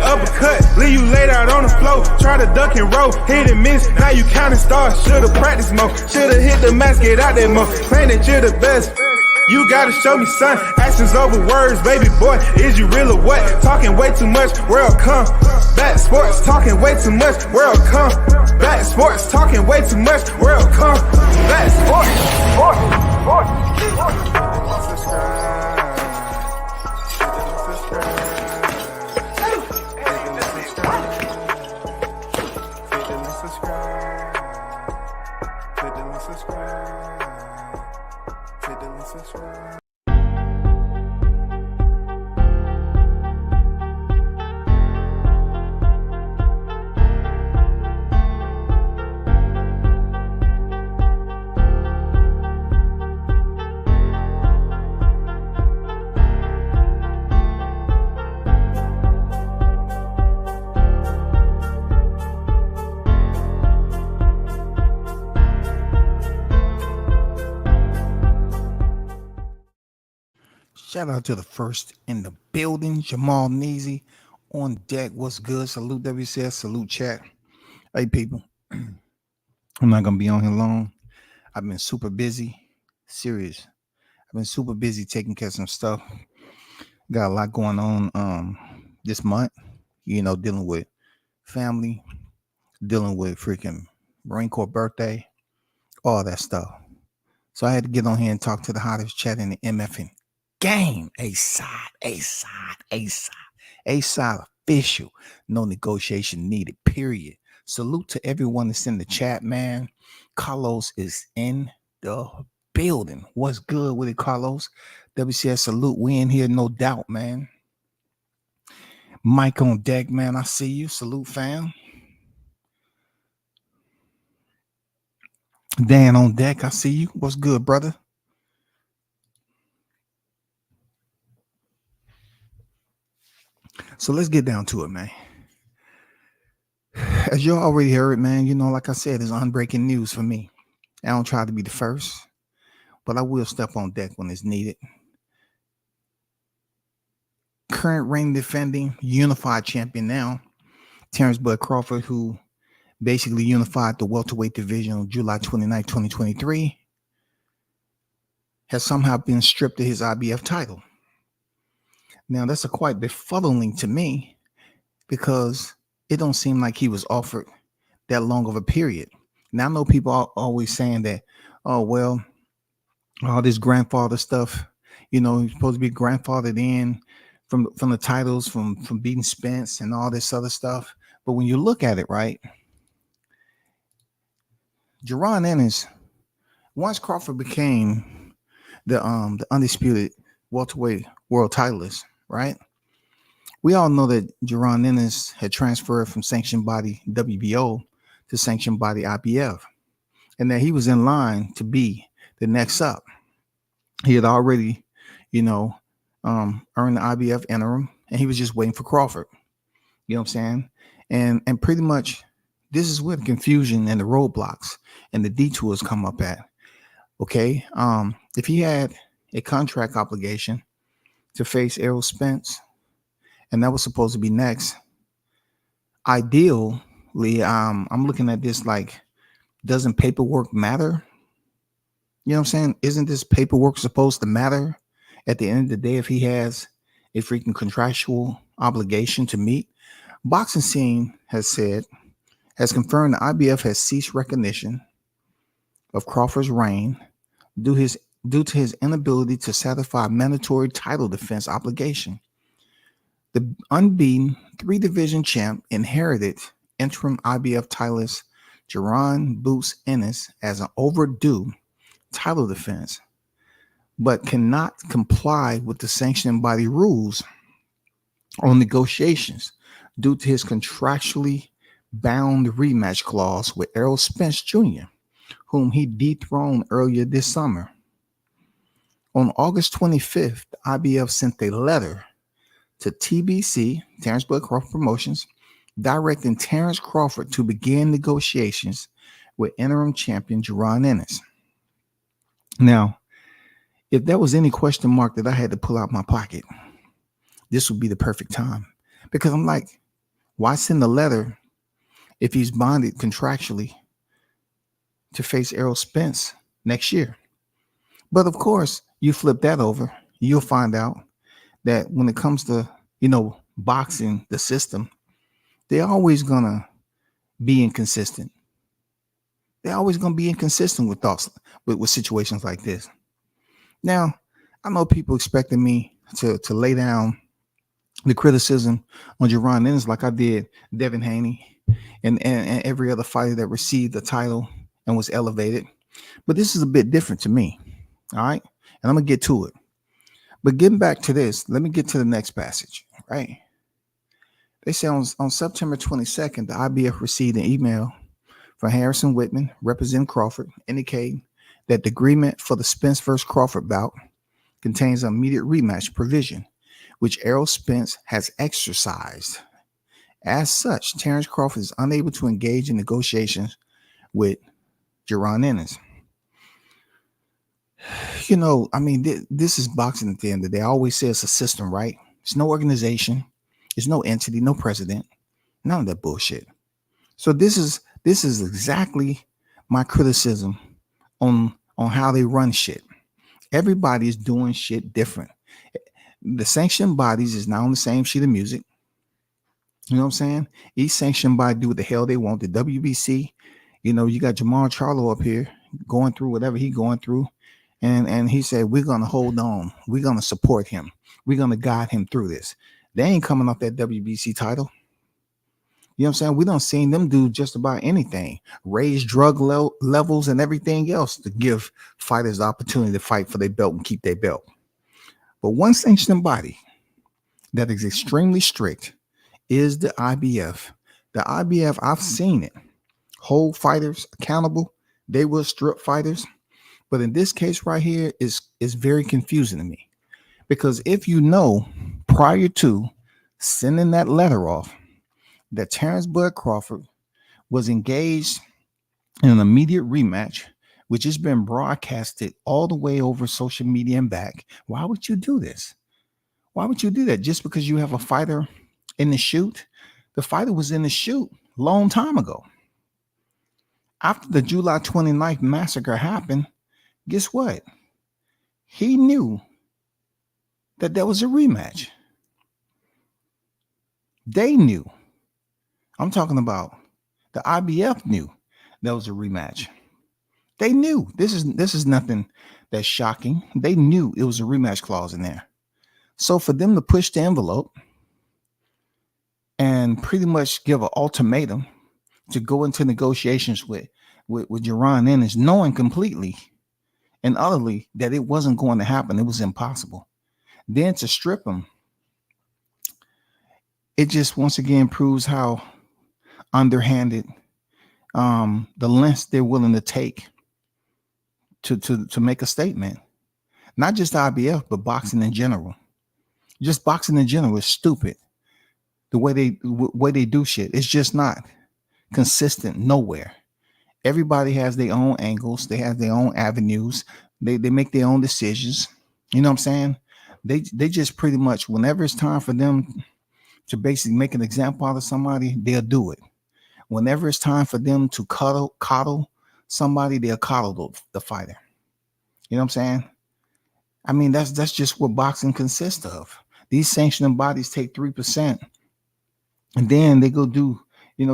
uppercut, leave you laid out on the floor. Try to duck and roll, hit and miss, now you counting stars. Should've practiced more, should've hit the mask, get out there more. Claim that you're the best. You gotta show me, son. Actions over words, baby boy. Is you real or what? Talking way too much, world come. Back sports, talking way too much, world come. Back sports, talking way too much, world come. Back sports, Shout out to the first in the building, Jamal Neasy on deck. What's good? Salute WCS, salute chat. Hey people, I'm not gonna be on here long. I've been super busy, serious. I've been super busy taking care of some stuff. Got a lot going on this month, dealing with family, dealing with freaking Marine Corps birthday, all that stuff. So I had to get on here and talk to the hottest chat in the MFing game. A-side official. No negotiation needed, period. Salute to everyone that's in the chat, man. Carlos is in the building. What's good with it, Carlos? WCS salute. We in here, no doubt, man. Mike on deck, man. I see you. Salute, fam. Dan on deck. I see you. What's good, brother? So let's get down to it, man. As you already heard, man, like I said, it's unbreaking news for me. I don't try to be the first, but I will step on deck when it's needed. Current reigning defending unified champion now, Terrence Bud Crawford, who basically unified the welterweight division on July 29, 2023, has somehow been stripped of his IBF title. Now, that's a quite befuddling to me because it don't seem like he was offered that long of a period. Now, I know people are always saying that, oh, well, all this grandfather stuff, he's supposed to be grandfathered in from the titles, from beating Spence and all this other stuff. But when you look at it, right, Jaron Ennis, once Crawford became the undisputed welterweight world titleist, right? We all know that Jaron Ennis had transferred from sanctioned body WBO to sanctioned body IBF, and that he was in line to be the next up. He had already, earned the IBF interim, and he was just waiting for Crawford. You know what I'm saying? And pretty much this is where the confusion and the roadblocks and the detours come up at. Okay. If he had a contract obligation to face Errol Spence, and that was supposed to be next, ideally, I'm looking at this like, doesn't paperwork matter? You know what I'm saying? Isn't this paperwork supposed to matter at the end of the day if he has a freaking contractual obligation to meet? Boxing Scene has confirmed the IBF has ceased recognition of Crawford's reign due to his inability to satisfy a mandatory title defense obligation. The unbeaten three-division champ inherited interim IBF titleist Jaron Boots Ennis as an overdue title defense, but cannot comply with the sanctioning body rules on negotiations due to his contractually bound rematch clause with Errol Spence Jr., whom he dethroned earlier this summer. On August 25th, the IBF sent a letter to TBC, Terrence Bud Crawford Promotions, directing Terrence Crawford to begin negotiations with interim champion Jaron Ennis. Now, if there was any question mark that I had to pull out my pocket, this would be the perfect time. Because I'm like, Why send a letter if he's bonded contractually to face Errol Spence next year? But of course, you flip that over, you'll find out that when it comes to, boxing, the system, they're always gonna be inconsistent. They're always gonna be inconsistent with thoughts with situations like this. Now, I know people expecting me to lay down the criticism on Jaron Ennis like I did Devin Haney and every other fighter that received the title and was elevated. But this is a bit different to me. All right. And I'm going to get to it. But getting back to this, let me get to the next passage. Right. They say on September 22nd, the IBF received an email from Harrison Whitman, representing Crawford, indicating that the agreement for the Spence versus Crawford bout contains an immediate rematch provision, which Errol Spence has exercised. As such, Terrence Crawford is unable to engage in negotiations with Jaron Ennis. This is boxing at the end of the day. I always say it's a system, right? It's no organization. It's no entity, no president. None of that bullshit. So this is exactly my criticism on how they run shit. Everybody's doing shit different. The sanctioned bodies is not on the same sheet of music. You know what I'm saying? Each sanctioned body do what the hell they want. The WBC, you got Jamal Charlo up here going through whatever he's going through. And he said, we're going to hold on. We're going to support him. We're going to guide him through this. They ain't coming off that WBC title. You know what I'm saying? We don't seen them do just about anything. Raise drug levels and everything else to give fighters the opportunity to fight for their belt and keep their belt. But one sanctioned body that is extremely strict is the IBF. The IBF, I've seen it. Hold fighters accountable. They will strip fighters. But in this case right here is very confusing to me. Because if you know prior to sending that letter off that Terrence Bud Crawford was engaged in an immediate rematch, which has been broadcasted all the way over social media and back, why would you do this? Why would you do that? Just because you have a fighter in the shoot? The fighter was in the shoot a long time ago. After the July 29th massacre happened, guess what? He knew that there was a rematch. They knew. I'm talking about the IBF knew there was a rematch. They knew. This is nothing that's shocking. They knew it was a rematch clause in there. So for them to push the envelope and pretty much give an ultimatum to go into negotiations with Jaron Ennis, knowing completely and utterly that it wasn't going to happen, it was impossible. Then to strip him, it just once again proves how underhanded the lengths they're willing to take to make a statement. Not just IBF, but boxing in general. Just boxing in general is stupid. The way they do shit, it's just not consistent nowhere. Everybody has their own angles. They have their own avenues. They make their own decisions. You know what I'm saying? They just pretty much, whenever it's time for them to basically make an example out of somebody, they'll do it. Whenever it's time for them to coddle somebody, they'll coddle the fighter. You know what I'm saying? I mean, that's just what boxing consists of. These sanctioning bodies take 3%, and then they go do,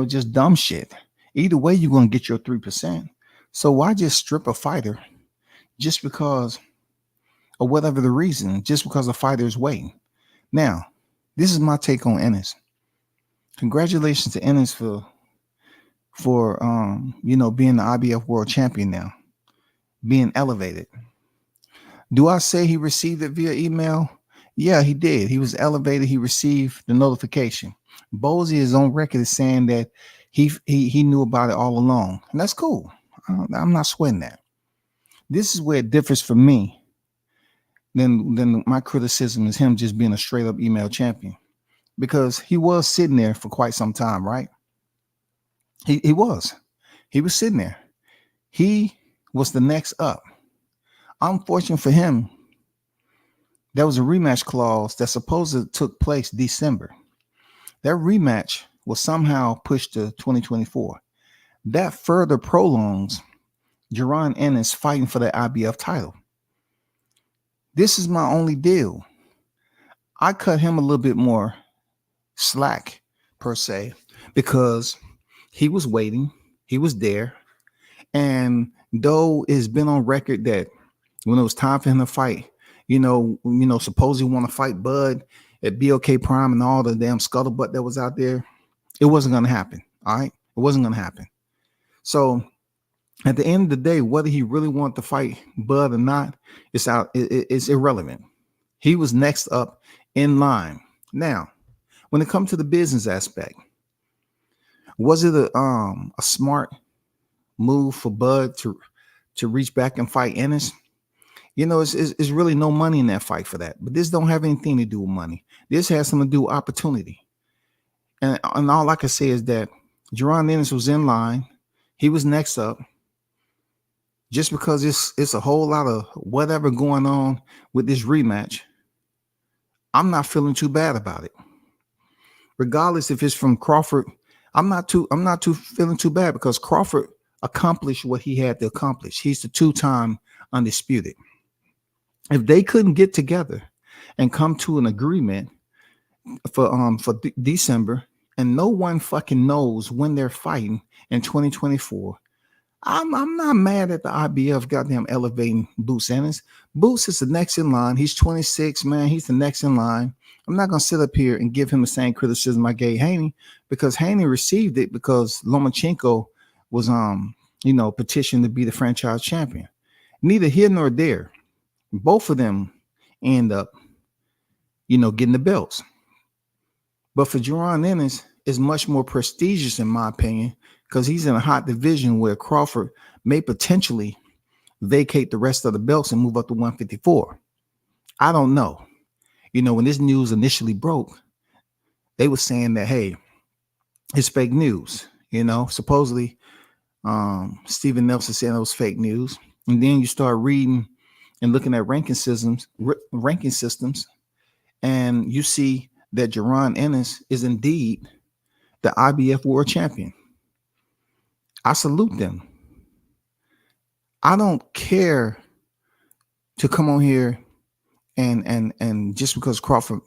just dumb shit. Either way, you're going to get your 3%. So why just strip a fighter just because, or whatever the reason, just because a fighter is waiting? Now, this is my take on Ennis. Congratulations to Ennis for being the IBF world champion now, being elevated. Do I say he received it via email? Yeah, he did. He was elevated. He received the notification. Bozy is on record as saying that he knew about it all along, and that's cool. I'm not sweating that. This is where it differs for me than my criticism is him just being a straight up email champion, because he was sitting there for quite some time, right? He was sitting there. He was the next up. Unfortunate for him, there was a rematch clause that supposedly took place December. That rematch was somehow pushed to 2024. That further prolongs Jaron Ennis fighting for the IBF title. This is my only deal. I cut him a little bit more slack, per se, because he was waiting, he was there. And though it's been on record that when it was time for him to fight, supposedly want to fight Bud at BOK Prime and all the damn scuttlebutt that was out there, it wasn't going to happen. All right. It wasn't going to happen. So at the end of the day, whether he really wanted to fight Bud or not, it's irrelevant. He was next up in line. Now, when it comes to the business aspect, was it a smart move for Bud to reach back and fight Ennis? It's really no money in that fight for that. But this don't have anything to do with money. This has something to do with opportunity. And all I can say is that Jaron Ennis was in line. He was next up. Just because it's a whole lot of whatever going on with this rematch, I'm not feeling too bad about it. Regardless if it's from Crawford, I'm not too feeling too bad because Crawford accomplished what he had to accomplish. He's the 2-time undisputed. If they couldn't get together and come to an agreement for December, and no one fucking knows when they're fighting in 2024, I'm not mad at the IBF goddamn elevating Boots Ennis. Boots is the next in line. He's 26, man. He's the next in line. I'm not gonna sit up here and give him the same criticism I gave Haney, because Haney received it because Lomachenko was petitioned to be the franchise champion. Neither here nor there. Both of them end up, getting the belts. But for Jaron Ennis, it's much more prestigious, in my opinion, because he's in a hot division where Crawford may potentially vacate the rest of the belts and move up to 154. I don't know. When this news initially broke, they were saying that, hey, it's fake news. Supposedly Stephen Nelson said it was fake news. And then you start reading and looking at ranking systems, and you see that Jaron Ennis is indeed the IBF world champion. I salute them. I don't care to come on here and just because Crawford,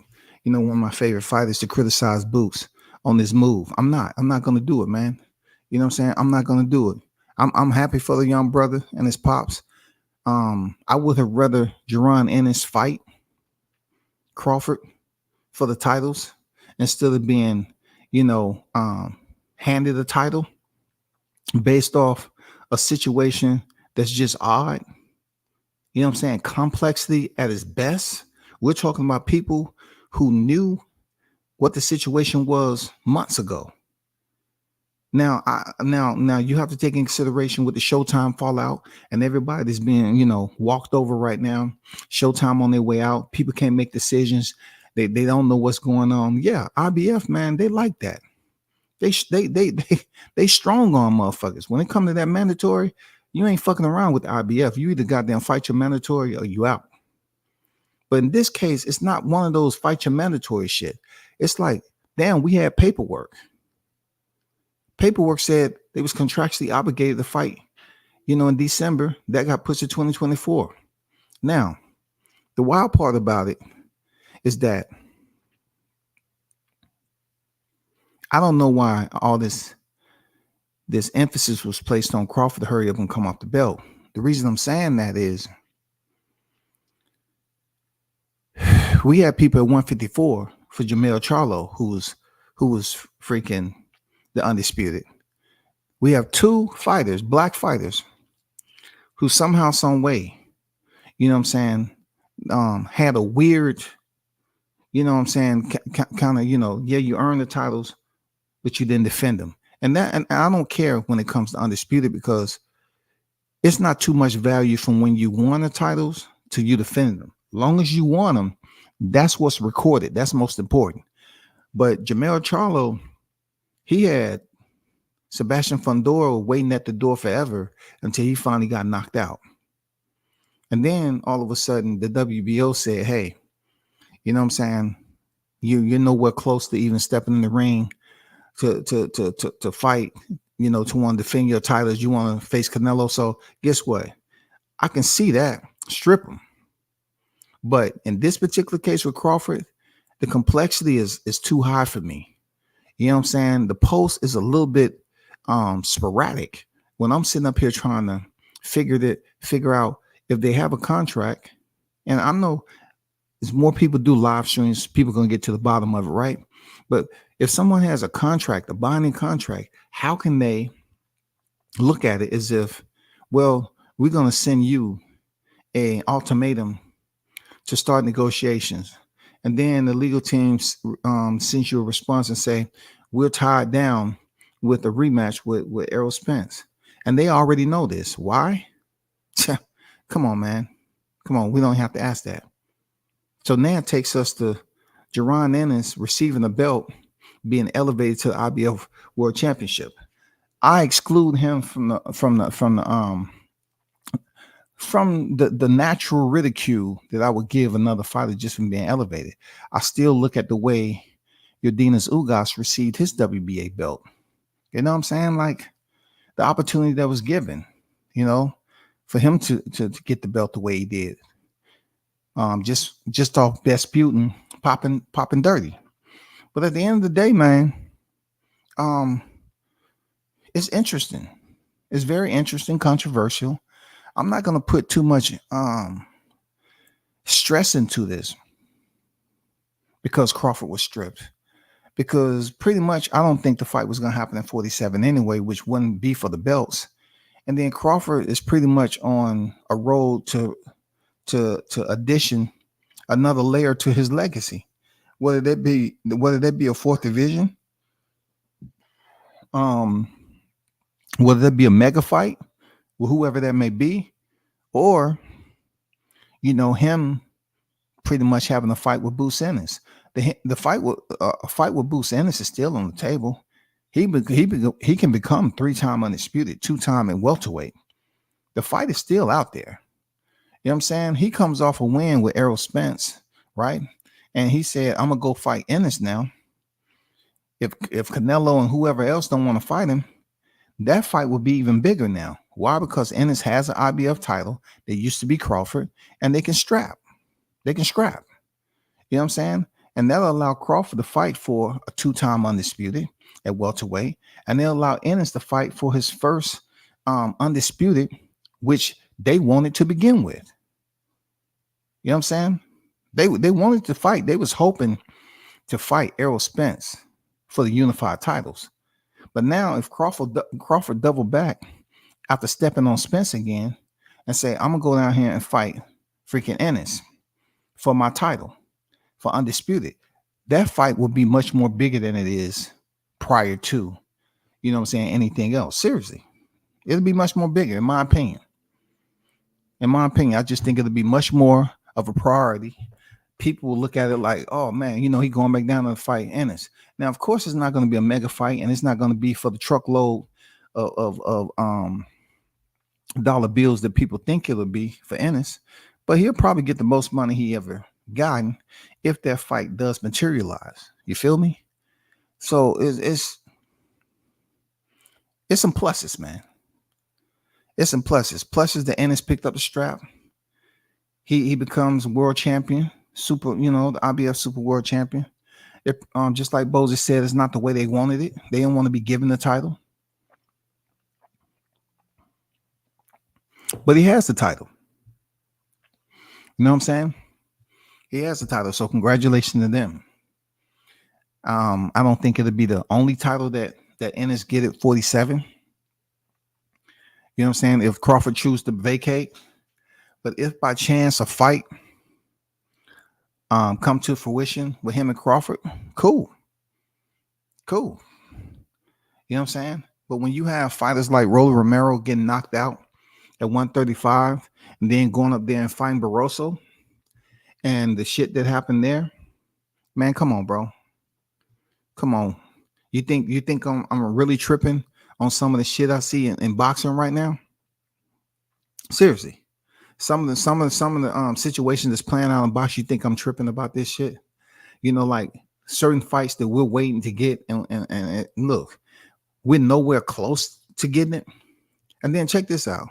one of my favorite fighters, to criticize Boots on this move. I'm not going to do it, man. You know what I'm saying? I'm not going to do it. I'm happy for the young brother and his pops. I would have rather Jaron Ennis fight Crawford for the titles instead of being, handed a title based off a situation that's just odd. You know what I'm saying? Complexity at its best. We're talking about people who knew what the situation was months ago. Now you have to take in consideration with the Showtime fallout and everybody that's being, walked over right now. Showtime on their way out. People can't make decisions. They don't know what's going on. Yeah, IBF, man, they like that. They strong on motherfuckers. When it comes to that mandatory, you ain't fucking around with the IBF. You either goddamn fight your mandatory or you out. But in this case, it's not one of those fight your mandatory shit. It's like, damn, we had paperwork. Paperwork said they was contractually obligated to fight, in December. That got pushed to 2024. Now, the wild part about it is that I don't know why all this emphasis was placed on Crawford to hurry up and come off the belt. The reason I'm saying that is we had people at 154 for Jermell Charlo, who was freaking the undisputed. We have 2 fighters, black fighters, who somehow, some way, had a weird, kind of, you earned the titles, but you didn't defend them. And I don't care when it comes to undisputed, because it's not too much value from when you won the titles to you defending them. As long as you won them, that's what's recorded. That's most important. But Jermell Charlo, he had Sebastian Fundora waiting at the door forever until he finally got knocked out. And then all of a sudden the WBO said, hey, you're nowhere close to even stepping in the ring to fight, to want to defend your titles. You want to face Canelo. So guess what? I can see that. Strip him. But in this particular case with Crawford, the complexity is too high for me. You know what I'm saying? The post is a little bit sporadic. When I'm sitting up here trying to figure out if they have a contract, and I know as more people do live streams, people gonna get to the bottom of it, right? But if someone has a contract, a binding contract, how can they look at it as if, well, we're gonna send you an ultimatum to start negotiations, and then the legal team sends you a response and say, we're tied down with a rematch with Errol Spence, and they already know this. Why? Come on, man. Come on. We don't have to ask that. So now it takes us to Jaron Ennis receiving a belt, being elevated to the IBF World Championship. I exclude him from the natural ridicule that I would give another fighter just from being elevated. I still look at the way Yordenis Ugas received his WBA belt. You know what I'm saying? Like the opportunity that was given, for him to get the belt the way he did. Just off Vesputin popping dirty. But at the end of the day, man, it's interesting. It's very interesting, controversial. I'm not going to put too much stress into this because Crawford was stripped. Because pretty much I don't think the fight was going to happen at 47 anyway, which wouldn't be for the belts. And then Crawford is pretty much on a road to addition another layer to his legacy. Whether that be a fourth division, whether that be a mega fight with whoever that may be, or him pretty much having a fight with Bruce Ennis. The fight with Bruce Ennis is still on the table. He can become 3-time undisputed, 2-time in welterweight. The fight is still out there. You know what I'm saying? He comes off a win with Errol Spence, right? And he said, I'm gonna go fight Ennis now. If Canelo and whoever else don't want to fight him, that fight will be even bigger now. Why? Because Ennis has an IBF title that used to be Crawford, and they can scrap. You know what I'm saying? And that'll allow Crawford to fight for a 2-time undisputed at welterweight, and they'll allow Ennis to fight for his first undisputed, which they wanted to begin with. You know what I'm saying? They wanted to fight. They was hoping to fight Errol Spence for the unified titles. But now if Crawford double back after stepping on Spence again and say, I'm going to go down here and fight freaking Ennis for my title, for undisputed, that fight will be much more bigger than it is prior to, anything else. Seriously, it'll be much more bigger, in my opinion. I just think it'll be much more of a priority. People will look at it like, oh man, he going back down to fight Ennis. Now, of course, it's not going to be a mega fight, and it's not going to be for the truckload of dollar bills that people think it'll be for Ennis. But he'll probably get the most money he ever gotten if that fight does materialize. You feel me? So it's some pluses, man. It's some pluses. Pluses that Ennis picked up the strap. He becomes world champion, the IBF super world champion. Just like Bozy said, it's not the way they wanted it. They didn't want to be given the title. But he has the title. You know what I'm saying? He has the title. So congratulations to them. I don't think it'll be the only title that Ennis get at 47. You know what I'm saying? If Crawford chooses to vacate. But if by chance a fight come to fruition with him and Crawford, cool. You know what I'm saying? But when you have fighters like Rolly Romero getting knocked out at 135 and then going up there and fighting Barroso and the shit that happened there, man, come on, bro. Come on. You think I'm really tripping on some of the shit I see in boxing right now? Seriously. Some of the situations that's playing out in boxing, you think I'm tripping about this shit? Like certain fights that we're waiting to get, and look, we're nowhere close to getting it. And then check this out.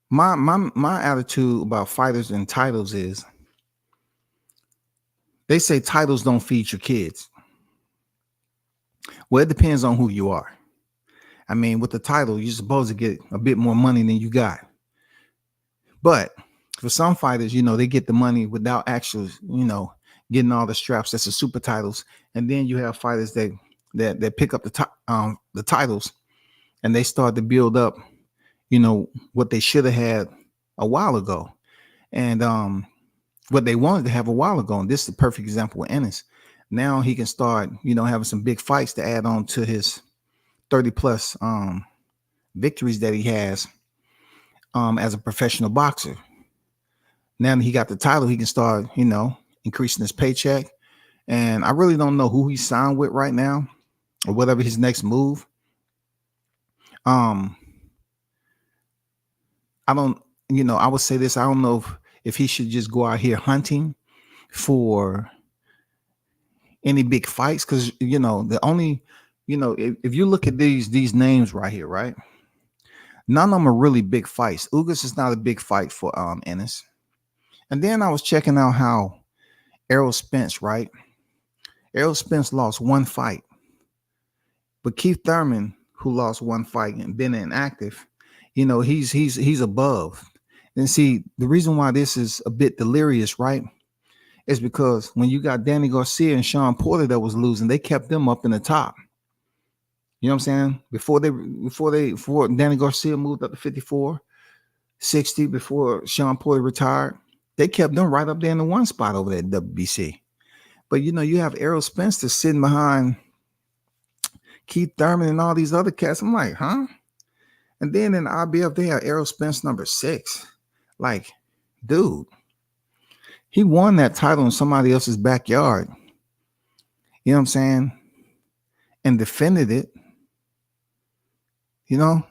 My attitude about fighters and titles is, they say titles don't feed your kids. Well, it depends on who you are. I mean, with the title, you're supposed to get a bit more money than you got. But for some fighters, they get the money without actually, getting all the straps. That's the super titles. And then you have fighters that pick up the titles, and they start to build up, what they should have had a while ago. And what they wanted to have a while ago. And this is the perfect example with Ennis. Now he can start, having some big fights to add on to his 30 plus victories that he has as a professional boxer. Now that he got the title, he can start, increasing his paycheck. And I really don't know who he signed with right now or whatever his next move. I don't, I would say this. I don't know if he should just go out here hunting for any big fights, because the only, if you look at these names right here, right, none of them are really big fights. Ugas is not a big fight for Ennis. And then I was checking out how Errol Spence, right? Errol Spence lost one fight, but Keith Thurman, who lost one fight and been inactive, he's above. And see, the reason why this is a bit delirious, right, is because when you got Danny Garcia and Sean Porter that was losing, they kept them up in the top. You know what I'm saying? Before Danny Garcia moved up to 54, 60, before Sean Porter retired, they kept them right up there in the one spot over there at WBC. But you have Errol Spence that's sitting behind Keith Thurman and all these other cats. I'm like, huh? And then in the IBF, they have Errol Spence number 6. Like, dude, he won that title in somebody else's backyard. You know what I'm saying? And defended it. And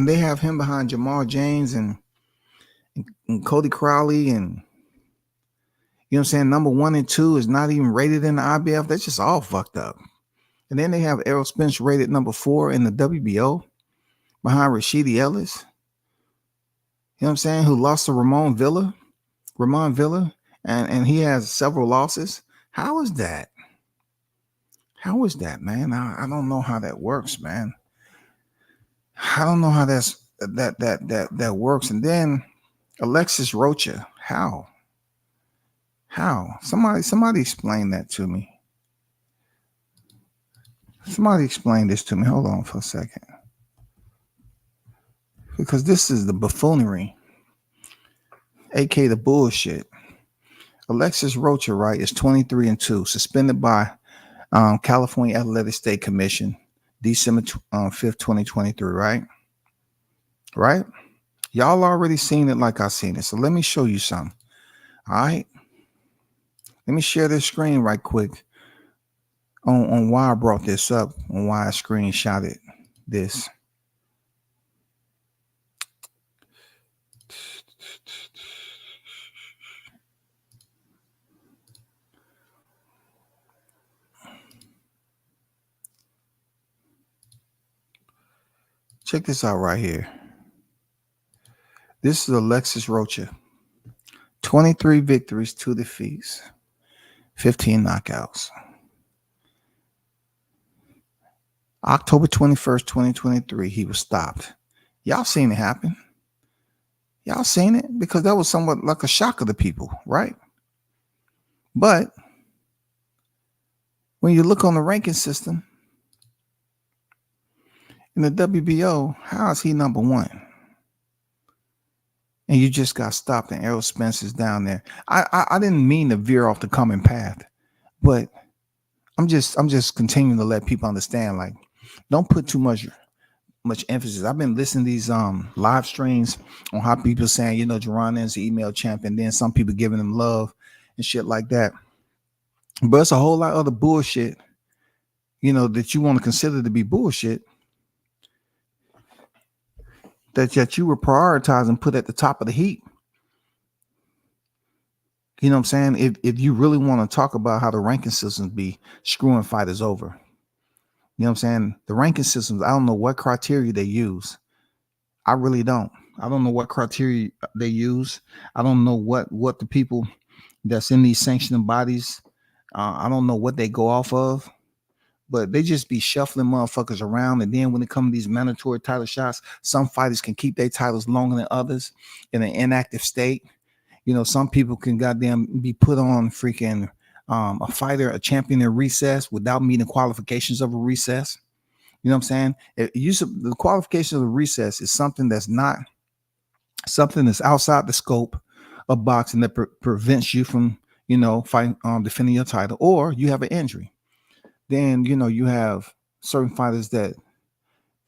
they have him behind Jamal James and Cody Crowley, and you know what I'm saying, number 1 and 2 is not even rated in the IBF. That's just all fucked up. And then they have Errol Spence rated number 4 in the WBO behind Rashidi Ellis. You know what I'm saying? Who lost to Ramon Villa, and he has several losses. How is that? How is that, man? I don't know how that works, man. I don't know how that works. And then Alexis Rocha, how? Somebody explain that to me. Somebody explain this to me. Hold on for a second. Because this is the buffoonery, aka the bullshit. Alexis Rocha, right, is 23-2, suspended by California Athletic State Commission, December 5th, 2023, right? Right? Y'all already seen it like I seen it. So let me show you something. All right? Let me share this screen right quick on why I brought this up, on why I screenshotted this. Check this out right here. This is Alexis Rocha. 23 victories, 2 defeats, 15 knockouts. October 21st, 2023, he was stopped. Y'all seen it happen. Y'all seen it, because that was somewhat like a shock of the people, right? But when you look on the ranking system in the WBO, how is he number 1? And you just got stopped, and Errol Spence is down there. I didn't mean to veer off the common path, but I'm just continuing to let people understand, like, don't put too much emphasis. I've been listening to these live streams on how people saying, Jerron is the email champion, then some people giving him love and shit like that. But it's a whole lot of other bullshit, that you want to consider to be bullshit, that you were prioritizing, put at the top of the heap. You know what I'm saying? If you really want to talk about how the ranking systems be screwing fighters over, you know what I'm saying? The ranking systems, I don't know what criteria they use. I really don't. I don't know what criteria they use. I don't know what the people that's in these sanctioning bodies, I don't know what they go off of, but they just be shuffling motherfuckers around. And then when it comes to these mandatory title shots, some fighters can keep their titles longer than others in an inactive state. You know, some people can goddamn be put on freaking a fighter, a champion in recess without meeting qualifications of a recess. You know what I'm saying? The qualification of the recess is something that's not something that's outside the scope of boxing that prevents you from, fighting, defending your title, or you have an injury. Then, you have certain fighters that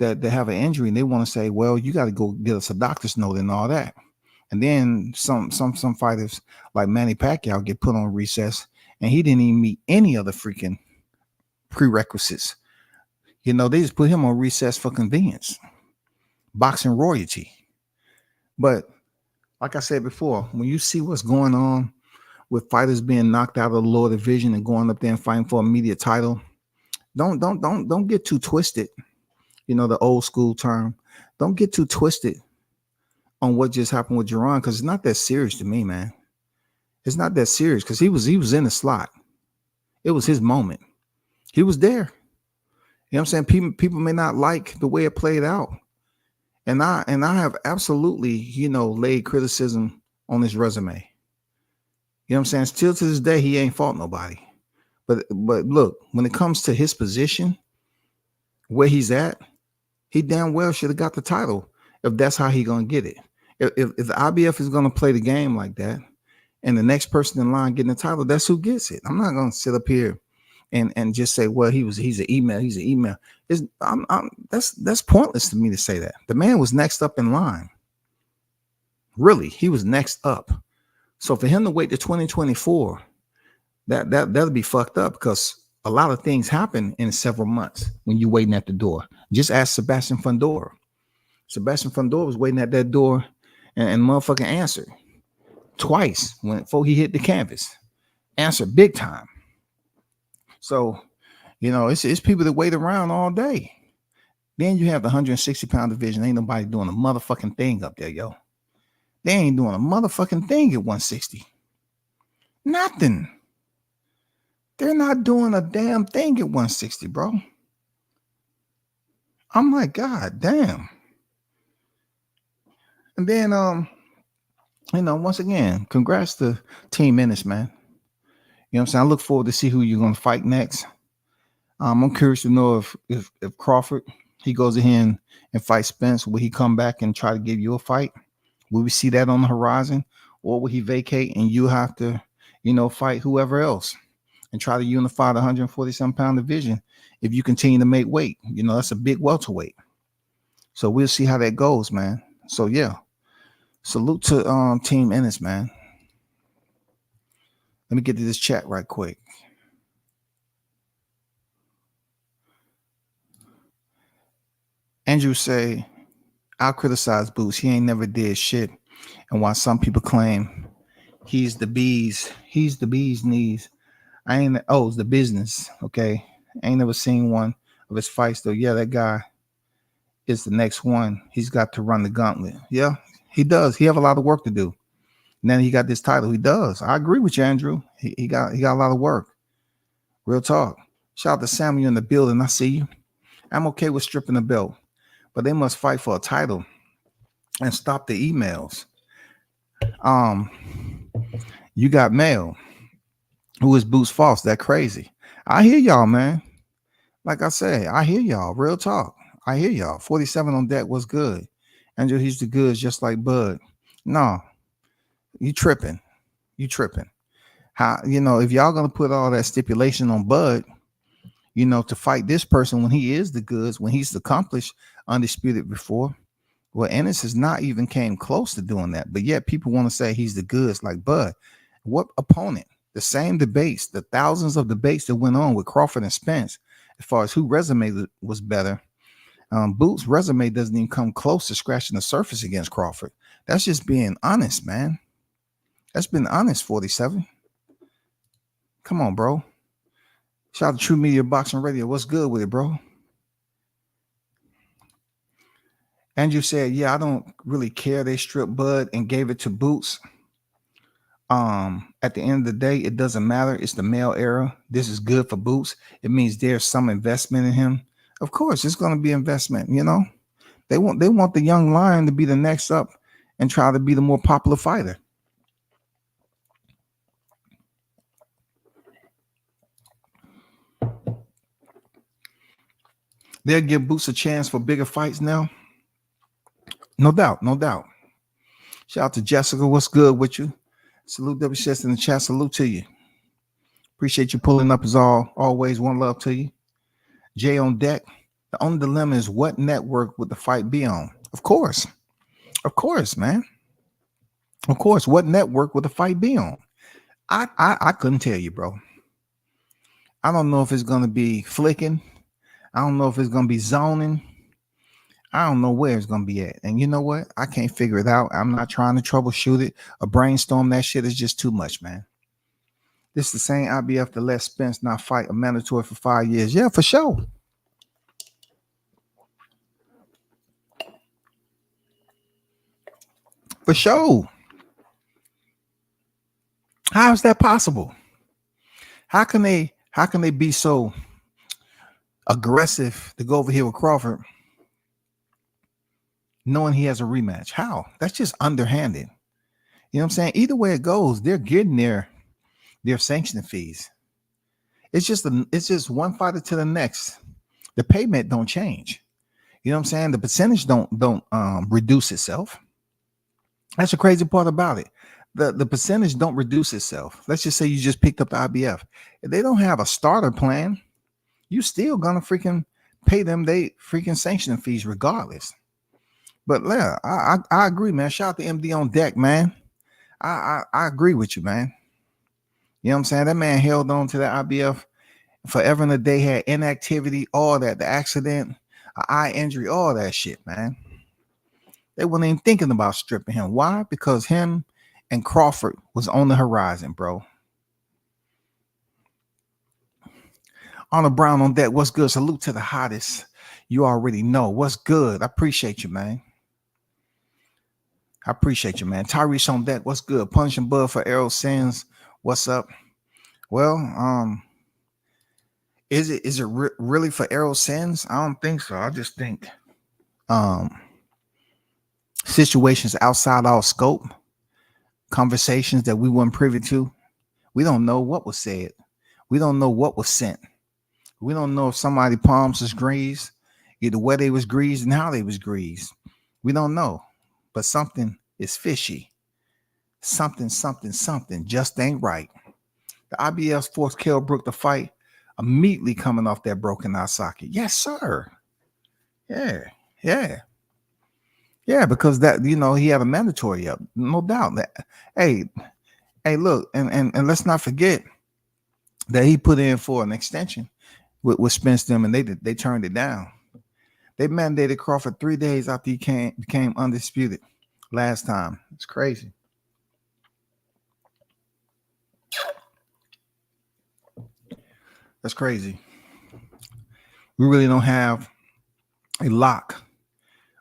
have an injury and they want to say, well, you got to go get us a doctor's note and all that. And then some fighters like Manny Pacquiao get put on recess and he didn't even meet any of the freaking prerequisites. They just put him on recess for convenience, boxing royalty. But like I said before, when you see what's going on with fighters being knocked out of the lower division and going up there and fighting for a immediate title, don't get too twisted. The old school term. Don't get too twisted on what just happened with Jerron, because it's not that serious to me, man. It's not that serious because he was in the slot. It was his moment. He was there. You know what I'm saying? People may not like the way it played out. And I have absolutely, laid criticism on his resume. You know what I'm saying? Still to this day, he ain't fought nobody. But look, when it comes to his position, where he's at, he damn well should have got the title if that's how he gonna get it. If the IBF is gonna play the game like that, and the next person in line getting the title, that's who gets it. I'm not gonna sit up here and just say, well, he's an email. That's pointless to me to say that. The man was next up in line. Really, he was next up. So for him to wait to 2024, that'll be fucked up, because a lot of things happen in several months when you're waiting at the door. Just ask Sebastian Fundora. Sebastian Fundora was waiting at that door and motherfucking answered twice before he hit the canvas. Answered big time. So, it's people that wait around all day. Then you have the 160-pound division. Ain't nobody doing a motherfucking thing up there, yo. They ain't doing a motherfucking thing at 160. Nothing. They're not doing a damn thing at 160, bro. I'm like, God damn. And then, once again, congrats to Team Ennis, man. You know what I'm saying? I look forward to see who you're going to fight next. I'm curious to know if Crawford, he goes ahead and fights Spence, will he come back and try to give you a fight? Will we see that on the horizon? Or will he vacate and you have to, fight whoever else and try to unify the 147-pound division if you continue to make weight? That's a big welterweight. So we'll see how that goes, man. So, yeah. Salute to Team Ennis, man. Let me get to this chat right quick. Andrew say, I'll criticize Boots. He ain't never did shit. And while some people claim he's the bee's knees, it's the business. Okay. I ain't never seen one of his fights though. Yeah, that guy is the next one. He's got to run the gauntlet. Yeah, he does. He have a lot of work to do. And then he got this title. He does. I agree with you, Andrew. He got a lot of work. Real talk. Shout out to Samuel in the building. I see you. I'm okay with stripping the belt, but they must fight for a title and stop the emails. You got Mel, who is Boots False. That crazy. I hear y'all, man. Like I say, I hear y'all. Real talk. I hear y'all. 47 on deck was good. Andrew, he's the goods just like Bud. No, you tripping. How, if y'all gonna put all that stipulation on Bud, to fight this person when he is the goods, when he's accomplished undisputed before. Well, Ennis has not even came close to doing that, but yet people want to say he's the goods like Bud. What opponent? The same debates, the thousands of debates that went on with Crawford and Spence, as far as who resume was better. Boots' resume doesn't even come close to scratching the surface against Crawford. That's just being honest, man. That's been honest, 47. Come on, bro. Shout out to True Media Boxing Radio. What's good with it, bro? Andrew said, yeah, I don't really care. They stripped Bud and gave it to Boots. At the end of the day, it doesn't matter. It's the male era. This is good for Boots. It means there's some investment in him. Of course, it's going to be investment. You know, they want the young lion to be the next up and try to be the more popular fighter. They'll give Boots a chance for bigger fights now. No doubt, no doubt. Shout out to Jessica. What's good with you? Salute WCS in the chat. Salute to you. Appreciate you pulling up as always. One love to you. Jay on deck. The only dilemma is what network would the fight be on? Of course, man. Of course, what network would the fight be on? I couldn't tell you, bro. I don't know if it's gonna be flicking. I don't know if it's gonna be zoning. I don't know where it's gonna be at. And you know what? I can't figure it out. I'm not trying to troubleshoot it or brainstorm that shit. Is just too much, man. This is the same IBF that let Spence not fight a mandatory for 5 years. Yeah, for sure. For sure. How is that possible? How can they be so aggressive to go over here with Crawford, knowing he has a rematch? How? That's just underhanded. You know what I'm saying? Either way it goes, they're getting their sanctioning fees. It's just one fighter to the next. The payment don't change. You know what I'm saying? The percentage don't reduce itself. That's the crazy part about it. The percentage don't reduce itself. Let's just say you just picked up the IBF. If they don't have a starter plan, you still gonna freaking pay them they freaking sanctioning fees regardless. But yeah, I agree, man. Shout out to MD on deck, man. I agree with you, man. You know what I'm saying? That man held on to the IBF forever and a day, had inactivity, all that, the accident, eye injury, all that shit, man. They weren't even thinking about stripping him. Why? Because him and Crawford was on the horizon, bro. Arnold Brown on deck. What's good? Salute to the hottest. You already know. What's good? I appreciate you, man. I appreciate you, man. Tyrese on deck. What's good? Punching Bud for Errol Sins. What's up? Well, is it really for Errol Sins? I don't think so. I just think situations outside our scope, conversations that we weren't privy to. We don't know what was said. We don't know what was sent. We don't know if somebody palms was greased, either where they was greased and how they was greased. We don't know. But something is fishy. Something just ain't right. The IBF forced Kell Brook to fight immediately coming off that broken eye socket. Yes, sir. Yeah, because that, you know, he had a mandatory up. No doubt that. Hey, look, and let's not forget that he put in for an extension with Spence them, and they turned it down. They mandated Crawford 3 days after he became undisputed last time. It's crazy. That's crazy. We really don't have a lock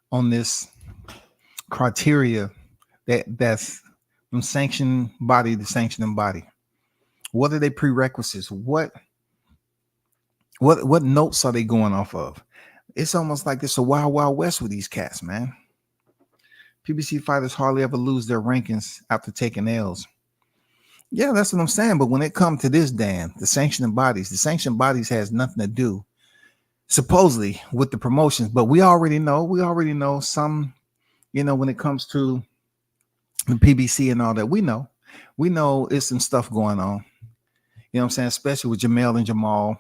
on this criteria that's from sanctioning body to sanctioning body. What are they prerequisites? What notes are they going off of? It's almost like it's a wild, wild west with these cats, man. PBC fighters hardly ever lose their rankings after taking L's. Yeah, that's what I'm saying. But when it comes to this, Dan, the sanctioning bodies has nothing to do, supposedly, with the promotions. But we already know some, you know, when it comes to the PBC and all that, we know it's some stuff going on. You know what I'm saying? Especially with Jamel and Jamal.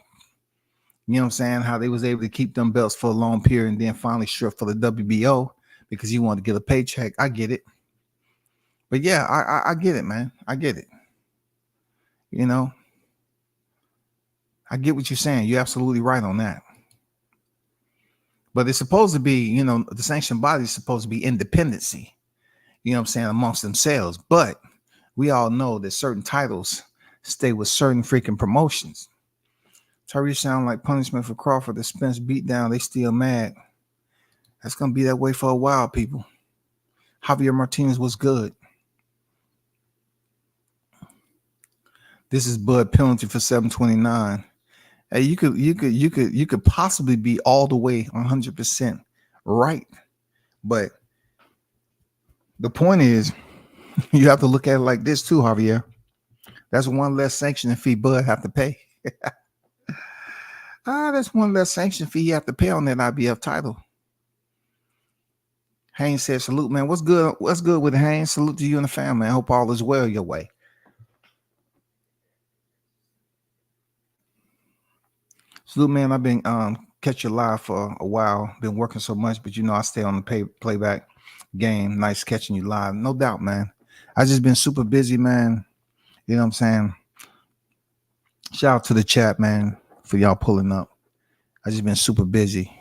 You know what I'm saying? How they was able to keep them belts for a long period and then finally strip for the WBO because he wanted to get a paycheck. I get it. But yeah, I get it, man. I get it. You know, I get what you're saying. You're absolutely right on that. But it's supposed to be, you know, the sanctioned body is supposed to be independency, you know what I'm saying, amongst themselves. But We all know that certain titles stay with certain freaking promotions. Tyrese sound like punishment for Crawford. The Spence beat down. They still mad. That's gonna be that way for a while, people. Javier Martinez was good. This is Bud penalty for 729. Hey, you could possibly be all the way 100% right, but the point is, you have to look at it like this too, Javier. That's one less sanction fee Bud have to pay. That's one less sanction fee you have to pay on that IBF title. Haynes said, salute, man. What's good? What's good with Haynes? Salute to you and the family. I hope all is well your way. Salute, man. I've been catch you live for a while. Been working so much, but I stay on the playback game. Nice catching you live. No doubt, man. I just been super busy, man. You know what I'm saying? Shout out to the chat, man, for y'all pulling up. I just been super busy.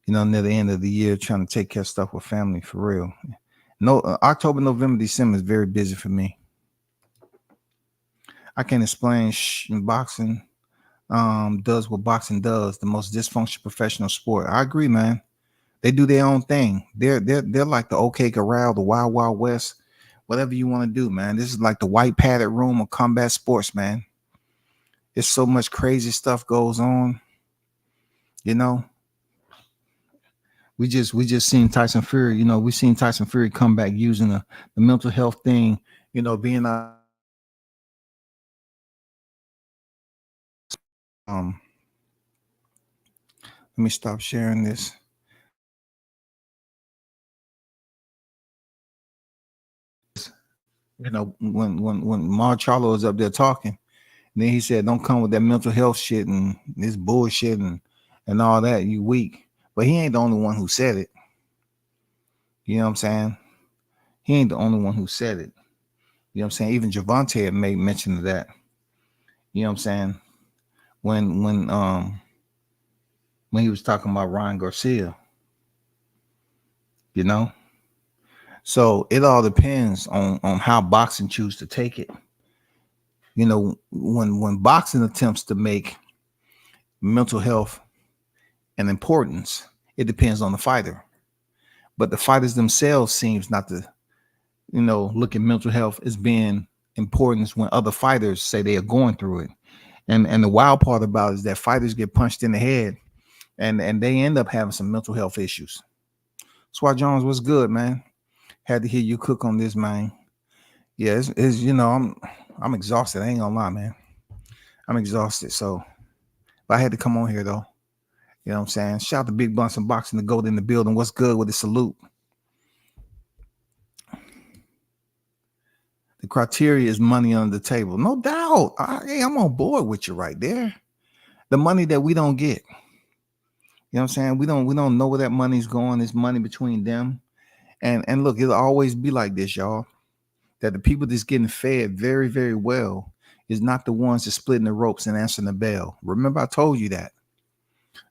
Near the end of the year, trying to take care of stuff with family for real. No, October, November, December is very busy for me. I can't explain boxing does what boxing does, the most dysfunctional professional sport. I agree, man. They do their own thing. They're like the OK Corral, the Wild Wild West, whatever you want to do, man. This is like the white padded room of combat sports, man. There's so much crazy stuff goes on. We just seen Tyson Fury. We seen Tyson Fury come back using the mental health thing. Being let me stop sharing this. When Marcello was up there talking, and then he said, "Don't come with that mental health shit and this bullshit and all that. You weak." But he ain't the only one who said it. You know what I'm saying? He ain't the only one who said it. You know what I'm saying? Even Javante had made mention of that. You know what I'm saying? When he was talking about Ryan Garcia. So it all depends on how boxing choose to take it. When boxing attempts to make mental health an importance, it depends on the fighter. But the fighters themselves seems not to, look at mental health as being important when other fighters say they are going through it. And the wild part about it is that fighters get punched in the head and they end up having some mental health issues. Swat Jones, what's good, man? Had to hear you cook on this, man. Yeah, it's I'm exhausted. I ain't gonna lie, man. I'm exhausted. So but I had to come on here though. You know what I'm saying? Shout out to Big Bunch and Boxing, the gold in the building. What's good with the salute? The criteria is money under the table. No doubt. I'm on board with you right there. The money that we don't get. You know what I'm saying? We don't know where that money's going. It's money between them. And look, it'll always be like this, y'all. That the people that's getting fed very, very well is not the ones that's splitting the ropes and answering the bell. Remember, I told you that.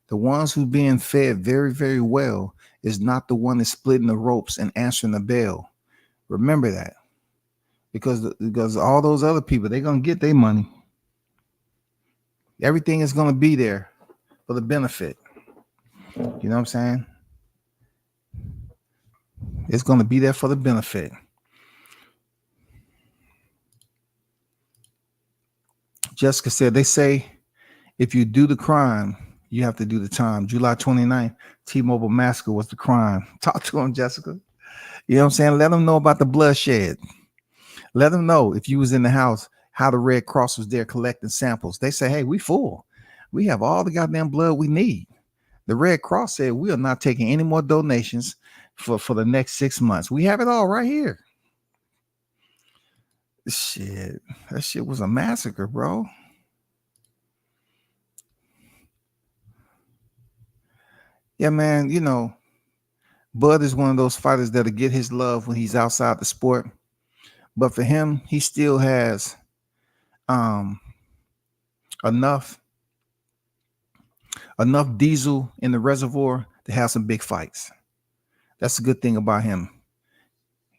The ones who being fed very, very well is not the one that's splitting the ropes and answering the bell. Remember that. Because all those other people, they're going to get their money. Everything is going to be there for the benefit. You know what I'm saying? It's going to be there for the benefit. Jessica said, they say if you do the crime, you have to do the time. July 29th, T-Mobile massacre was the crime. Talk to him, Jessica. You know what I'm saying? Let them know about the bloodshed. Let them know if you was in the house, how the Red Cross was there collecting samples. They say, hey, we full. We have all the goddamn blood we need. The Red Cross said we are not taking any more donations for the next 6 months. We have it all right here. Shit, that shit was a massacre, bro. Yeah, man, Bud is one of those fighters that'll get his love when he's outside the sport. But for him, he still has enough diesel in the reservoir to have some big fights. That's a good thing about him.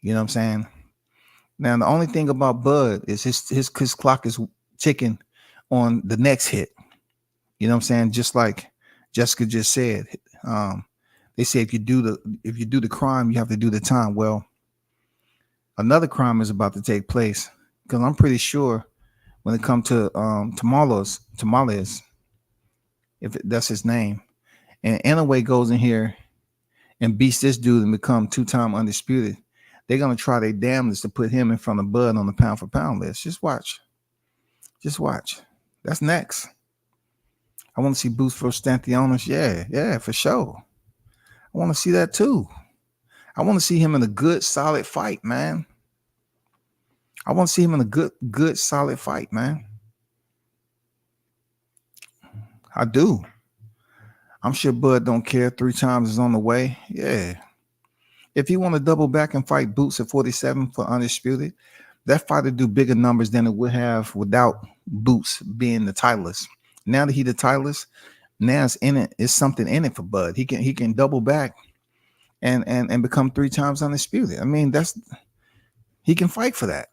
You know what I'm saying? Now, the only thing about Bud is his clock is ticking on the next hit. You know what I'm saying? Just like Jessica just said. They say if you do the crime, you have to do the time. Well, another crime is about to take place because I'm pretty sure when it comes to Tamales, that's his name, and Anaway goes in here and beats this dude and become 2-time undisputed, they're gonna try their damnedest to put him in front of Bud on the pound for pound list. Just watch. That's next. I want to see Boots versus Stanthionis. Yeah, for sure. I want to see that too. I want to see him in a good, solid fight, man. I want to see him in a good, solid fight, man. I do. I'm sure Bud don't care. 3 times is on the way. Yeah. If he want to double back and fight Boots at 47 for undisputed, that fight would do bigger numbers than it would have without Boots being the titleist. Now that he the titleist, now it's something in it for Bud. He can double back and become 3 times undisputed. I mean, he can fight for that.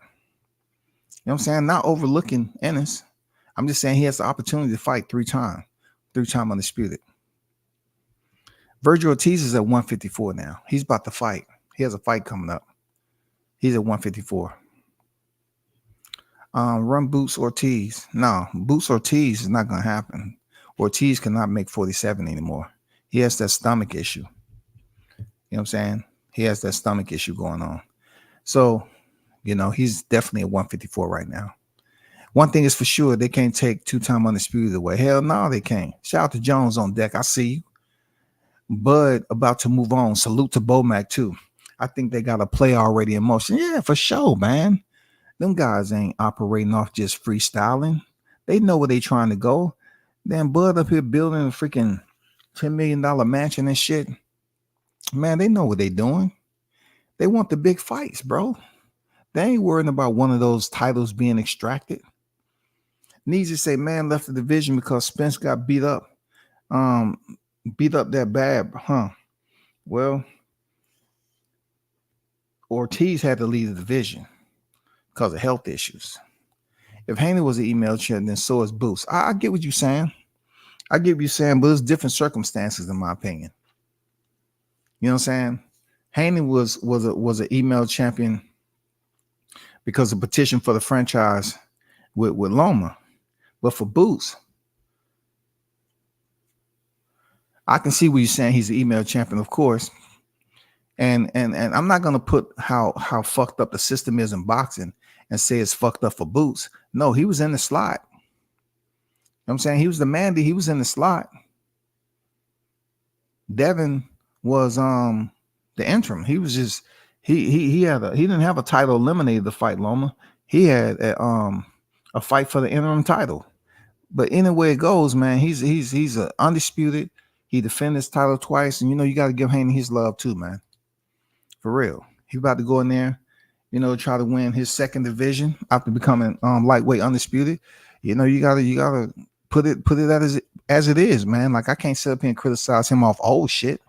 You know what I'm saying? Not overlooking Ennis. I'm just saying he has the opportunity to fight 3-time undisputed. Virgil Ortiz is at 154 now. He's about to fight. He has a fight coming up. He's at 154. Run Boots Ortiz. No, Boots Ortiz is not going to happen. Ortiz cannot make 47 anymore. He has that stomach issue. You know what I'm saying? He has that stomach issue going on. So, he's definitely at 154 right now. One thing is for sure, they can't take 2-time undisputed away. Hell no, they can't. Shout out to Jones on deck. I see you. Bud about to move on. Salute to Bomac too. I think they got a play already in motion. Yeah, for sure, man. Them guys ain't operating off just freestyling. They know where they trying to go. Then Bud up here building a freaking $10 million mansion and shit. Man, they know what they doing. They want the big fights, bro. They ain't worrying about one of those titles being extracted. Needs to say, man left the division because Spence got beat up. Beat up that bad, huh? Well, Ortiz had to leave the division because of health issues. If Haney was an email champ, then so is Boots. I get what you're saying. I get what you're saying, but it's different circumstances, in my opinion. You know what I'm saying? Haney was an email champion because of petition for the franchise with Loma. But for Boots, I can see what you're saying. He's an email champion, of course. And I'm not gonna put how fucked up the system is in boxing and say it's fucked up for Boots. No, he was in the slot. You know what I'm saying? He was the Mandy, he was in the slot. Devin was the interim. He was just he didn't have a title eliminated to fight Loma. He had a fight for the interim title. But anyway it goes, man, he's a undisputed. He defended his title twice, and you got to give Haney his love too, man. For real. He about to go in there, try to win his second division after becoming lightweight undisputed. You gotta put it as it is, man. Like, I can't sit up here and criticize him off old shit.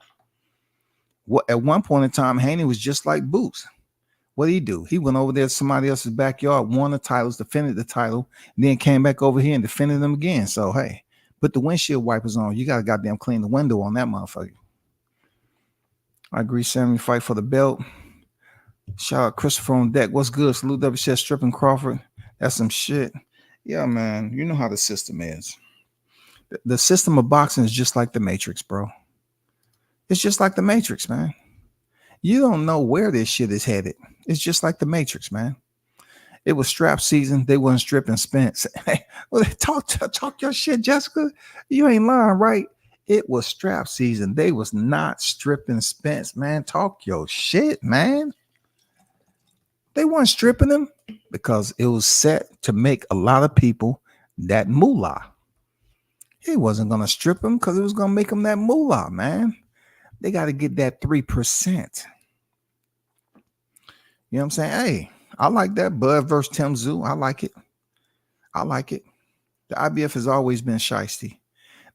At one point in time, Haney was just like Boots. What did he do? He went over there to somebody else's backyard, won the titles, defended the title, and then came back over here and defended them again. So hey, put the windshield wipers on. You gotta goddamn clean the window on that motherfucker. I agree, Sammy. Fight for the belt. Shout out Christopher on deck. What's good? Salute WCS stripping Crawford. That's some shit. Yeah, man. You know how the system is. The system of boxing is just like the Matrix, bro. It's just like the Matrix, man. You don't know where this shit is headed. It's just like the Matrix, man. It was strap season. They wasn't stripping Spence. Well, talk your shit, Jessica. You ain't lying, right? It was strap season. They was not stripping Spence, man. Talk your shit, man. They weren't stripping him because it was set to make a lot of people that moolah. He wasn't going to strip him because it was going to make him that moolah, man. They got to get that 3%. You know what I'm saying? Hey, I like that. Bud versus Tim Zoo. I like it. The IBF has always been shiesty.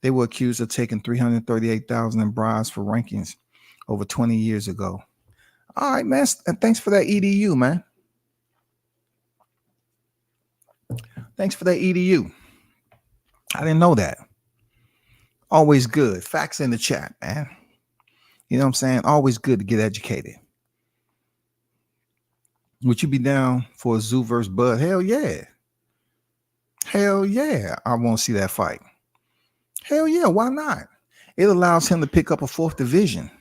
They were accused of taking $338,000 in bribes for rankings over 20 years ago. All right, man. And thanks for that EDU, man. Thanks for that EDU. I didn't know that. Always good. Facts in the chat, man. You know what I'm saying? Always good to get educated. Would you be down for a Zoo versus Bud? Hell yeah. Hell yeah. I want to see that fight. Hell yeah. Why not? It allows him to pick up a 4th division.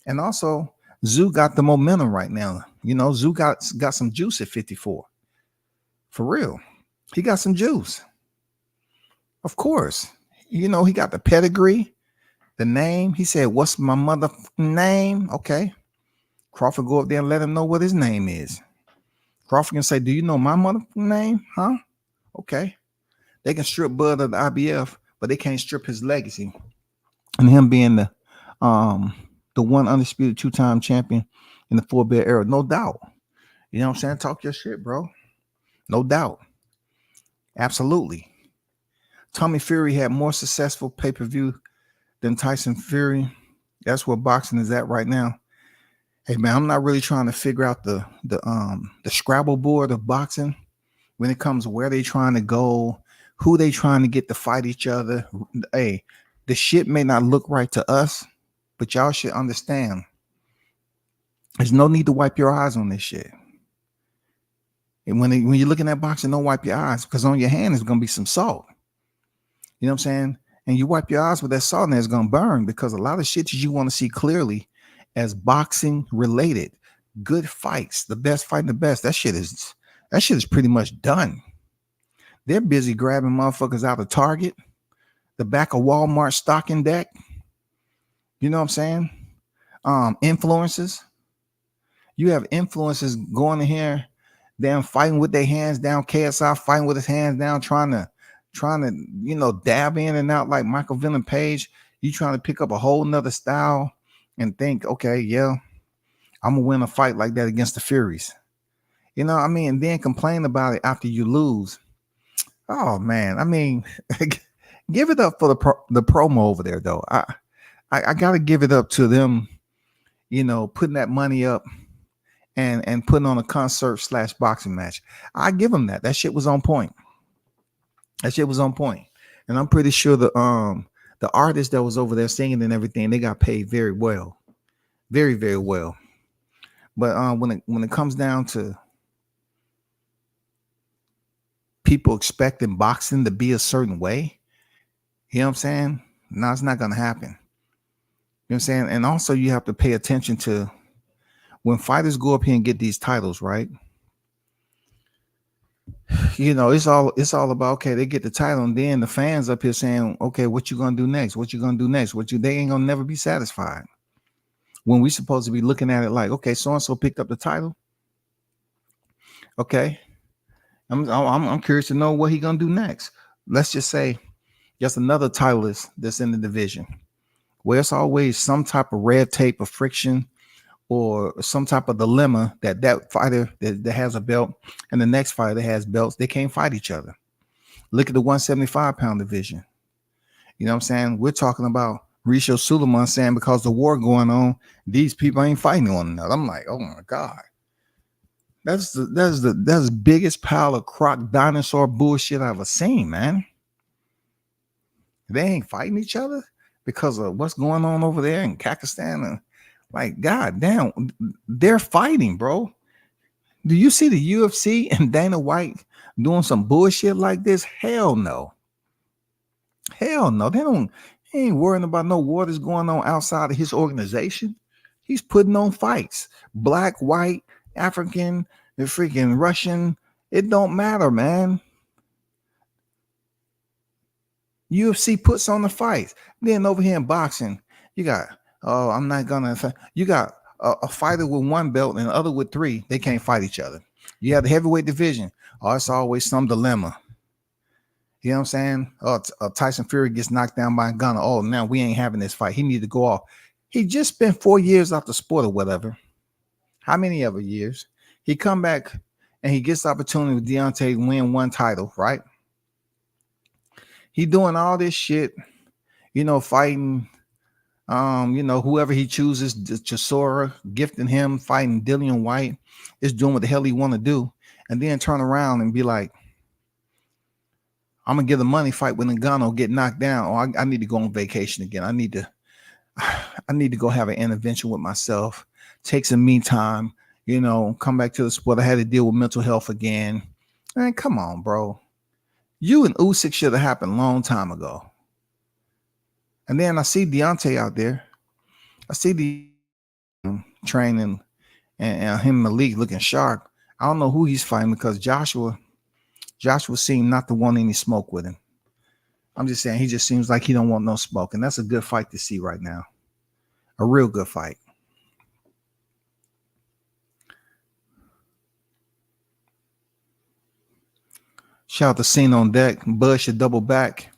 And also, Zoo got the momentum right now. You know, Zoo got some juice at 54. For real. He got some juice. Of course. You know, he got the pedigree, the name. He said, "What's my mother name?" Okay. Crawford go up there and let him know what his name is. Crawford can say, "Do you know my mother name?" Huh? Okay. They can strip Bud of the IBF, but they can't strip his legacy. And him being the one undisputed 2-time champion in the 4-belt era. No doubt. You know what I'm saying? Talk your shit, bro. No doubt. Absolutely. Tommy Fury had more successful pay-per-view than Tyson Fury. That's where boxing is at right now. Hey man, I'm not really trying to figure out the Scrabble board of boxing when it comes to where they trying to go, who they trying to get to fight each other. Hey, the shit may not look right to us, but y'all should understand. There's no need to wipe your eyes on this shit. And when you're looking at boxing, don't wipe your eyes, because on your hand is going to be some salt. You know what I'm saying? And you wipe your eyes with that salt and it's going to burn, because a lot of shit you want to see clearly as boxing related. Good fights, the best fighting the best. That shit is pretty much done. They're busy grabbing motherfuckers out of Target, the back of Walmart stocking deck. You know what I'm saying? Influencers. You have influencers going in here, damn, fighting with their hands down. KSI fighting with his hands down, trying to, you know, dab in and out like Michael Villain Page. You trying to pick up a whole nother style and think, okay, yeah, I'm gonna win a fight like that against the Furies. You know what I mean? And then complain about it after you lose. Oh man, I mean, give it up for the promo over there, though. I gotta give it up to them, you know, putting that money up and putting on a concert / boxing match. I give them that. That shit was on point. That shit was on point. And I'm pretty sure the artist that was over there singing and everything, they got paid very well. Very, very well. But when it comes down to people expecting boxing to be a certain way, you know what I'm saying? No, it's not gonna happen. You know what I'm saying? And also you have to pay attention to when fighters go up here and get these titles, right? You know, it's all about, okay, they get the title, and then the fans up here saying, okay, what you gonna do next? What you gonna do next? They ain't gonna never be satisfied. When we supposed to be looking at it like, okay, so and so picked up the title. Okay, I'm curious to know what he gonna do next. Let's just say just another titleist that's in the division, where it's always some type of red tape of friction or some type of dilemma that fighter that has a belt and the next fighter that has belts, they can't fight each other. Look at the 175-pound division. You know what I'm saying? We're talking about Richo Suleiman saying, because the war going on, these people ain't fighting one another. I'm like, oh my God. That's the biggest pile of croc dinosaur bullshit I've ever seen, man. They ain't fighting each other because of what's going on over there in Pakistan. And like, God damn, they're fighting, bro. Do you see the UFC and Dana White doing some bullshit like this? Hell no. Hell no. He ain't worrying about no war that's going on outside of his organization. He's putting on fights. Black, white, African, the freaking Russian. It don't matter, man. UFC puts on the fights. Then over here in boxing, you got, oh, I'm not gonna. You got a fighter with one belt and the other with 3. They can't fight each other. You have the heavyweight division. Oh, it's always some dilemma. You know what I'm saying? Oh, Tyson Fury gets knocked down by a gunner. Oh, now we ain't having this fight. He need to go off. He just spent 4 years off the sport or whatever. How many other years? He come back and he gets the opportunity with Deontay to win 1 title, right? He doing all this shit, you know, fighting, you know, whoever he chooses, Chisora, gifting him, fighting Dillian White, is doing what the hell he want to do, and then turn around and be like, I'm gonna get a money fight when Ngannou get knocked down, or I need to go on vacation again. I need to go have an intervention with myself, take some me time, come back to the sport. I had to deal with mental health again. Man, come on, bro. You and Usyk should have happened a long time ago. And then I see Deontay out there. I see the training and him in the league looking sharp. I don't know who he's fighting because Joshua seemed not to want any smoke with him. I'm just saying he just seems like he don't want no smoke. And that's a good fight to see right now. A real good fight. Shout out to Scene on Deck. Bud should double back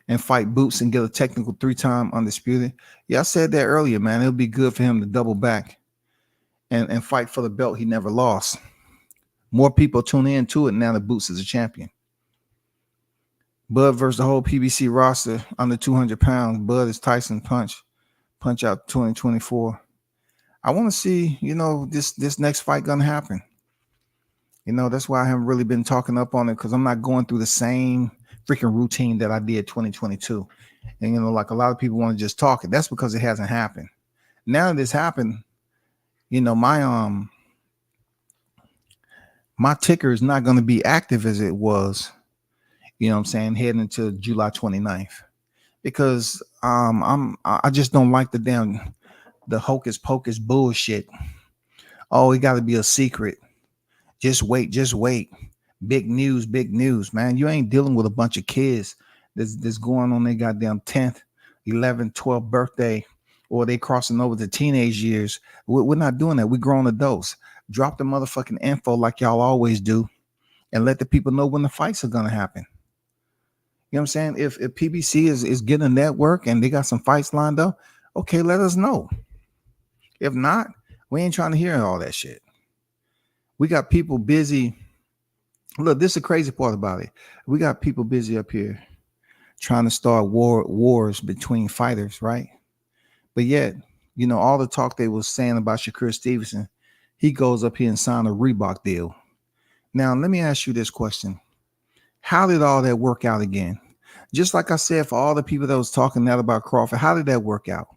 and fight Boots and get a technical 3-time undisputed. Yeah, I said that earlier, man. It'll be good for him to double back and fight for the belt he never lost. More people tune in to it now that Boots is a champion. Bud versus the whole PBC roster under 200 pounds. Bud is Tyson Punch out 2024. I want to see, this next fight gonna happen. That's why I haven't really been talking up on it, because I'm not going through the same freaking routine that I did 2022. And like a lot of people want to just talk it. That's because it hasn't happened. Now that it's happened, my ticker is not going to be active as it was, heading into July 29th. Because I just don't like the hocus pocus bullshit. Oh, it got to be a secret. Just wait. Big news, man. You ain't dealing with a bunch of kids that's going on their goddamn 10th, 11th, 12th birthday, or they crossing over to teenage years. We're not doing that. We're grown adults. Drop the motherfucking info like y'all always do, and let the people know when the fights are gonna happen. You know what I'm saying? If PBC is getting a network and they got some fights lined up, okay, let us know. If not, we ain't trying to hear all that shit. We got people busy. Look, this is the crazy part about it. We got people busy up here trying to start wars between fighters, right? But yet, all the talk they was saying about Shakur Stevenson, he goes up here and signed a Reebok deal. Now, let me ask you this question. How did all that work out again? Just like I said, for all the people that was talking that about Crawford, how did that work out?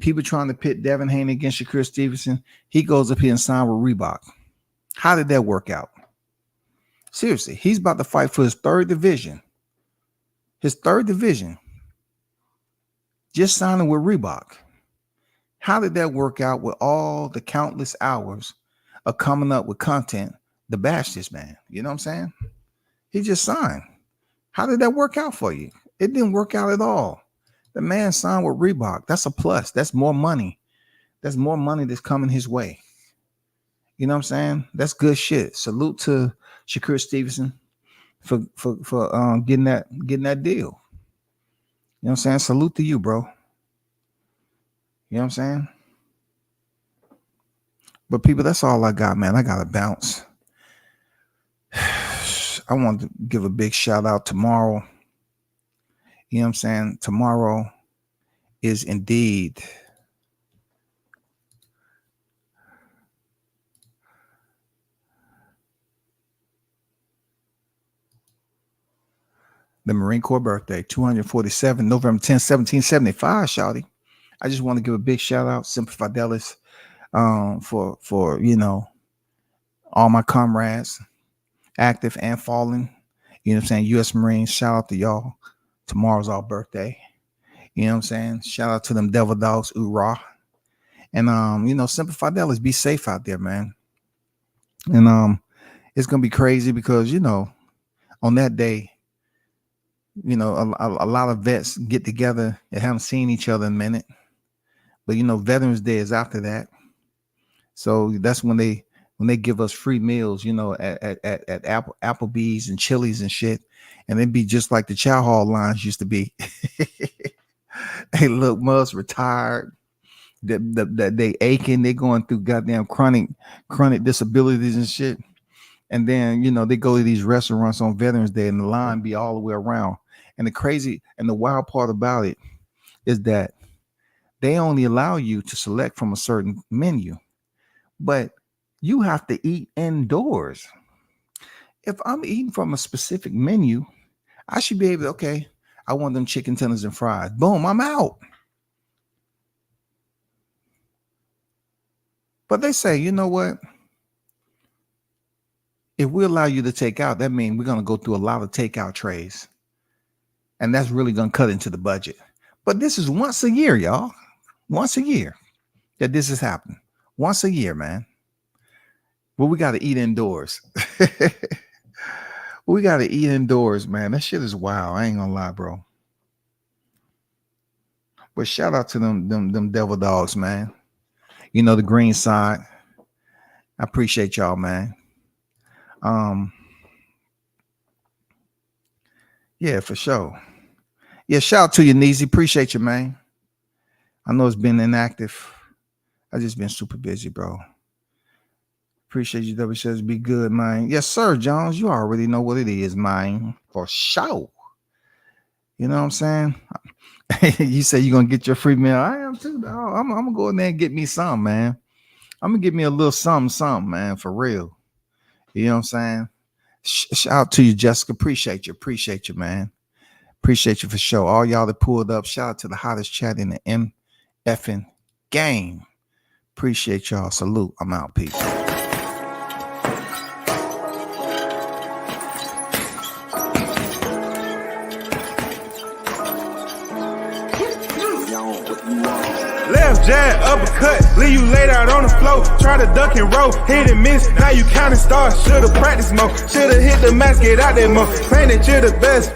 People trying to pit Devin Haney against Shakur Stevenson, he goes up here and signed with Reebok. How did that work out? Seriously, he's about to fight for his third division. Just signing with Reebok. How did that work out with all the countless hours of coming up with content to bash this man? You know what I'm saying? He just signed. How did that work out for you? It didn't work out at all. The man signed with Reebok. That's a plus. That's more money. That's more money that's coming his way. You know what I'm saying? That's good shit. Salute to Shakur Stevenson for getting that deal. You know what I'm saying? Salute to you, bro. You know what I'm saying? But people, that's all I got, man. I gotta bounce. I want to give a big shout out tomorrow. You know what I'm saying? Tomorrow is indeed the Marine Corps birthday, 247, November 10th, 1775, shawty. I just want to give a big shout out, Semper Fidelis, for all my comrades, active and fallen. You know what I'm saying? U.S. Marines, shout out to y'all. Tomorrow's our birthday. You know what I'm saying? Shout out to them devil dogs, hoorah. And Semper Fidelis, be safe out there, man. And it's gonna be crazy because on that day, a lot of vets get together and haven't seen each other in a minute. But Veterans Day is after that. So that's when they give us free meals, at Applebee's and Chili's and shit. And it'd be just like the chow hall lines used to be. Hey, look, Muzz retired. They aching, they going through goddamn chronic disabilities and shit. And then, they go to these restaurants on Veterans Day and the line be all the way around. And the crazy and the wild part about it is that they only allow you to select from a certain menu, but you have to eat indoors. if I'm eating from a specific menu, I should be able to, okay, I want them chicken tenders and fries. Boom, I'm out. But they say, you know what? If we allow you to take out, that means we're going to go through a lot of takeout trays. And that's really going to cut into the budget. But this is once a year, y'all. Once a year that this is happening. Once a year, man. Well, we got to eat indoors. We got to eat indoors, man. That shit is wild. I ain't gonna lie, bro. But shout out to them devil dogs, man. You know, the green side. I appreciate y'all, man. Yeah, for sure. Yeah, shout out to you, Neezy. Appreciate you, man. I know it's been inactive. I just been super busy, bro. Appreciate you, W says be good, man. Yes, sir, Jones. You already know what it is, man. For sure. You know what I'm saying? You say you're gonna get your free meal. I am too, dog. I'm gonna go in there and get me some, man. I'm gonna get me a little something, man, for real. You know what I'm saying? Shout out to you, Jessica. Appreciate you, man. Appreciate you for sure. All y'all that pulled up. Shout out to the hottest chat in the MFing game. Appreciate y'all. Salute. I'm out, people. Left jab, uppercut, leave you laid out on the floor. Try to duck and roll, hit and miss. Now you counting stars. Should've practiced more. Should've hit the mask, get out there more. Claim that you're the best.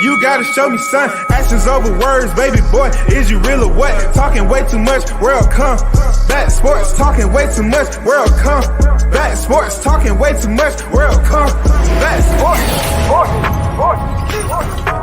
You gotta show me, son. Actions over words, baby boy. Is you real or what? Talking way too much. World come back. Sports talking way too much. World come back. Sports talking way too much. World come back. Sports.